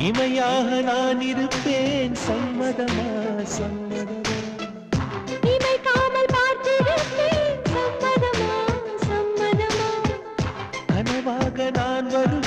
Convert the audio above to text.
இமையாக நான் இருப்பேன் சம்மதமா சம்மதமா இமைக்காமல் பார்த்திருப்பேன் சம்மதமா சம்மதமா கனவாக நான் வருவேன்